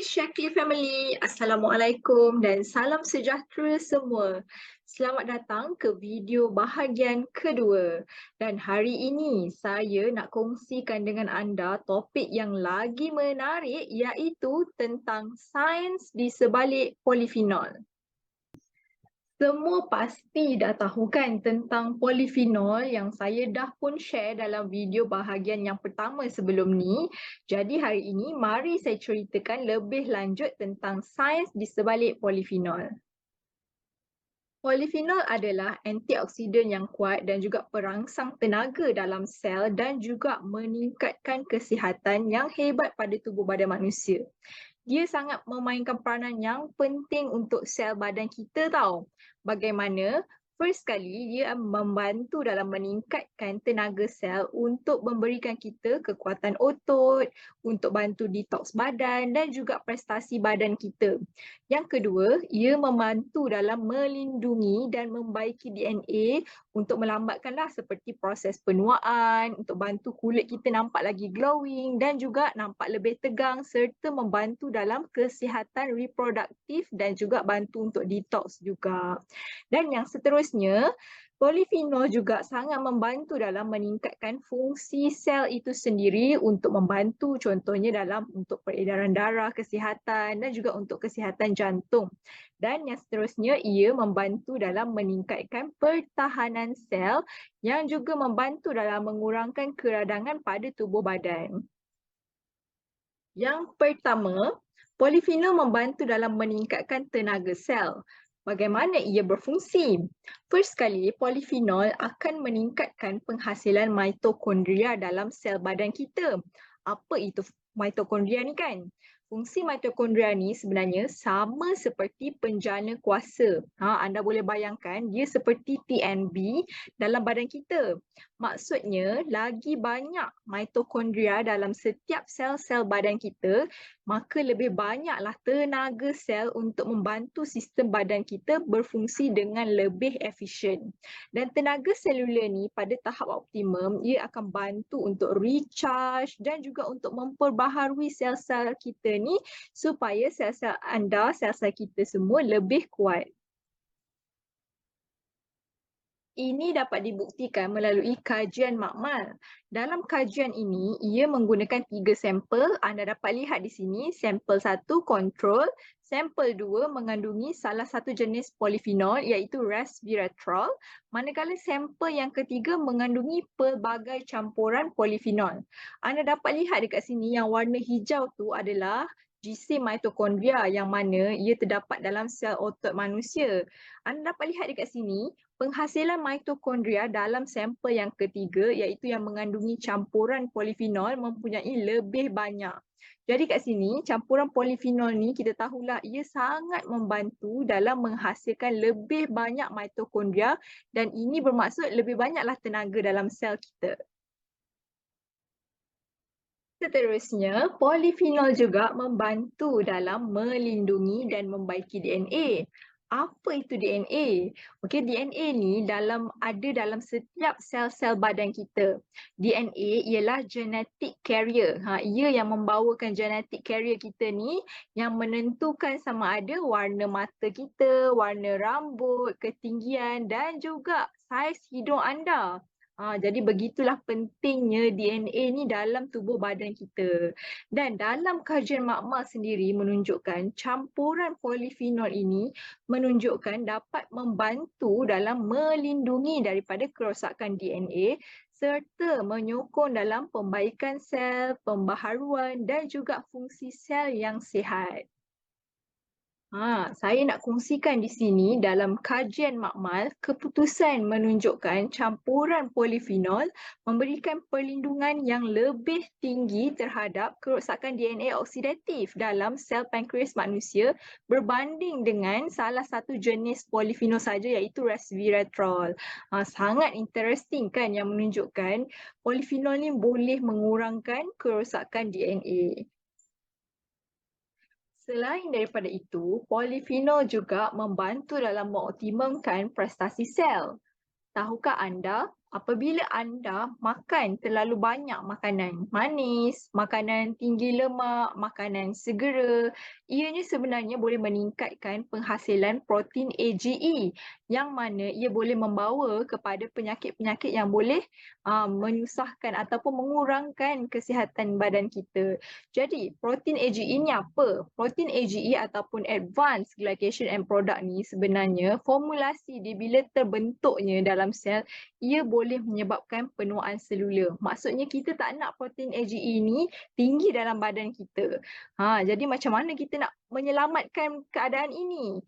Syakir Family, Assalamualaikum dan salam sejahtera semua. Selamat datang ke video bahagian kedua. Dan hari ini saya nak kongsikan dengan anda topik yang lagi menarik iaitu tentang sains di sebalik polifenol. Semua pasti dah tahu kan tentang polifenol yang saya dah pun share dalam video bahagian yang pertama sebelum ni. Jadi hari ini mari saya ceritakan lebih lanjut tentang sains di sebalik polifenol. Polifenol adalah antioksidan yang kuat dan juga perangsang tenaga dalam sel dan juga meningkatkan kesihatan yang hebat pada tubuh badan manusia. Dia sangat memainkan peranan yang penting untuk sel badan kita tau. Bagaimana? First sekali, dia membantu dalam meningkatkan tenaga sel untuk memberikan kita kekuatan otot, untuk bantu detoks badan dan juga prestasi badan kita. Yang kedua, ia membantu dalam melindungi dan membaiki DNA untuk melambatkanlah seperti proses penuaan, untuk bantu kulit kita nampak lagi glowing dan juga nampak lebih tegang serta membantu dalam kesihatan reproduktif dan juga bantu untuk detoks juga. Dan yang seterusnya, polifenol juga sangat membantu dalam meningkatkan fungsi sel itu sendiri untuk membantu contohnya dalam untuk peredaran darah, kesihatan dan juga untuk kesihatan jantung. Dan yang seterusnya, ia membantu dalam meningkatkan pertahanan sel yang juga membantu dalam mengurangkan keradangan pada tubuh badan. Yang pertama, polifenol membantu dalam meningkatkan tenaga sel. Bagaimana ia berfungsi? First sekali, polifenol akan meningkatkan penghasilan mitokondria dalam sel badan kita. Apa itu mitokondria ni kan? Fungsi mitokondria ni sebenarnya sama seperti penjana kuasa. Anda boleh bayangkan dia seperti TNB dalam badan kita. Maksudnya, lagi banyak mitokondria dalam setiap sel-sel badan kita, maka lebih banyaklah tenaga sel untuk membantu sistem badan kita berfungsi dengan lebih efisien. Dan tenaga selular ni pada tahap optimum, ia akan bantu untuk recharge dan juga untuk memperbaharui sel-sel kita ni supaya sel-sel anda, sel-sel kita semua lebih kuat. Ini dapat dibuktikan melalui kajian makmal. Dalam kajian ini, ia menggunakan 3 sampel. Anda dapat lihat di sini, sampel 1 kontrol, sampel 2 mengandungi salah satu jenis polifenol iaitu resveratrol, manakala sampel yang ketiga mengandungi pelbagai campuran polifenol. Anda dapat lihat dekat sini yang warna hijau tu adalah GC mitokondria yang mana ia terdapat dalam sel otot manusia. Anda dapat lihat dekat sini, penghasilan mitokondria dalam sampel yang ketiga iaitu yang mengandungi campuran polifenol mempunyai lebih banyak. Jadi kat sini campuran polifenol ni kita tahulah ia sangat membantu dalam menghasilkan lebih banyak mitokondria dan ini bermaksud lebih banyaklah tenaga dalam sel kita. Seterusnya, polifenol juga membantu dalam melindungi dan membaiki DNA. Apa itu DNA? Okey, DNA ni ada dalam setiap sel-sel badan kita. DNA ialah genetic carrier. Ia yang membawakan genetic carrier kita ni yang menentukan sama ada warna mata kita, warna rambut, ketinggian dan juga saiz hidung anda. Jadi begitulah pentingnya DNA ni dalam tubuh badan kita. Dan dalam kajian makmal sendiri menunjukkan campuran polifenol ini menunjukkan dapat membantu dalam melindungi daripada kerosakan DNA serta menyokong dalam pembaikan sel, pembaharuan dan juga fungsi sel yang sihat. Saya nak kongsikan di sini dalam kajian makmal, keputusan menunjukkan campuran polifenol memberikan perlindungan yang lebih tinggi terhadap kerosakan DNA oksidatif dalam sel pankreas manusia berbanding dengan salah satu jenis polifenol saja iaitu resveratrol. Sangat interesting kan yang menunjukkan polifenol ni boleh mengurangkan kerosakan DNA. Selain daripada itu, polifenol juga membantu dalam mengoptimumkan prestasi sel. Tahukah anda, Apabila anda makan terlalu banyak makanan manis, makanan tinggi lemak, makanan segera, ianya sebenarnya boleh meningkatkan penghasilan protein AGE yang mana ia boleh membawa kepada penyakit-penyakit yang boleh menyusahkan ataupun mengurangkan kesihatan badan kita. Jadi, protein AGE ni apa? Protein AGE ataupun Advanced Glycation End Product ni sebenarnya formulasi dia bila terbentuknya dalam sel ia boleh menyebabkan penuaan selular. Maksudnya kita tak nak protein AGE ni tinggi dalam badan kita. Jadi macam mana kita nak menyelamatkan keadaan ini?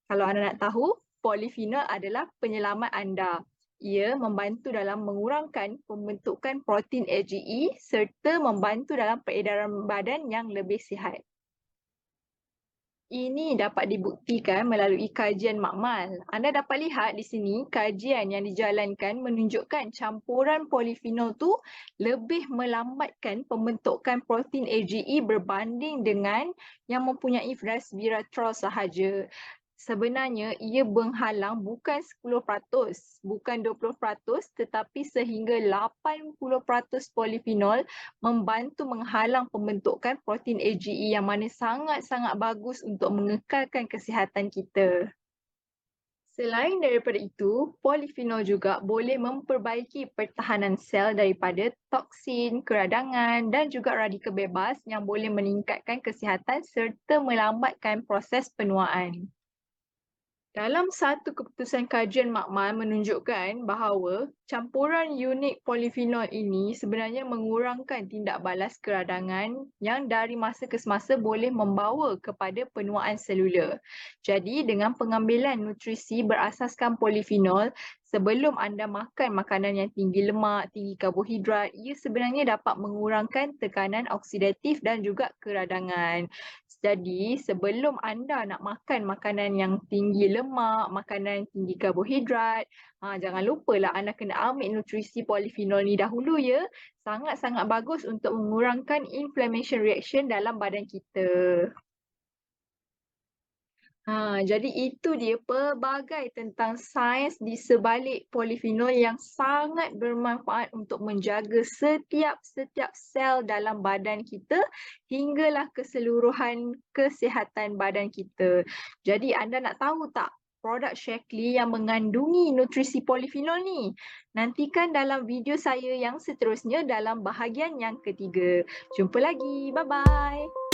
Kalau anda nak tahu, polifenol adalah penyelamat anda. Ia membantu dalam mengurangkan pembentukan protein AGE serta membantu dalam peredaran badan yang lebih sihat. Ini dapat dibuktikan melalui kajian makmal. Anda dapat lihat di sini kajian yang dijalankan menunjukkan campuran polifenol tu lebih melambatkan pembentukan protein AGE berbanding dengan yang mempunyai resveratrol sahaja. Sebenarnya ia menghalang bukan 10%, bukan 20%, tetapi sehingga 80% polifenol membantu menghalang pembentukan protein AGE yang mana sangat-sangat bagus untuk mengekalkan kesihatan kita. Selain daripada itu, polifenol juga boleh memperbaiki pertahanan sel daripada toksin, keradangan dan juga radikal bebas yang boleh meningkatkan kesihatan serta melambatkan proses penuaan. Dalam satu keputusan kajian makmal menunjukkan bahawa campuran unik polifenol ini sebenarnya mengurangkan tindak balas keradangan yang dari masa ke semasa boleh membawa kepada penuaan selular. Jadi dengan pengambilan nutrisi berasaskan polifenol sebelum anda makan makanan yang tinggi lemak, tinggi karbohidrat, ia sebenarnya dapat mengurangkan tekanan oksidatif dan juga keradangan. Jadi sebelum anda nak makan makanan yang tinggi lemak, makanan tinggi karbohidrat, jangan lupalah anda kena ambil nutrisi polifenol ni dahulu ya. Sangat-sangat bagus untuk mengurangkan inflammation reaction dalam badan kita. Jadi itu dia pelbagai tentang sains di sebalik polifenol yang sangat bermanfaat untuk menjaga setiap sel dalam badan kita hinggalah keseluruhan kesihatan badan kita. Jadi anda nak tahu tak produk Shaklee yang mengandungi nutrisi polifenol ni? Nantikan dalam video saya yang seterusnya dalam bahagian yang ketiga. Jumpa lagi. Bye-bye.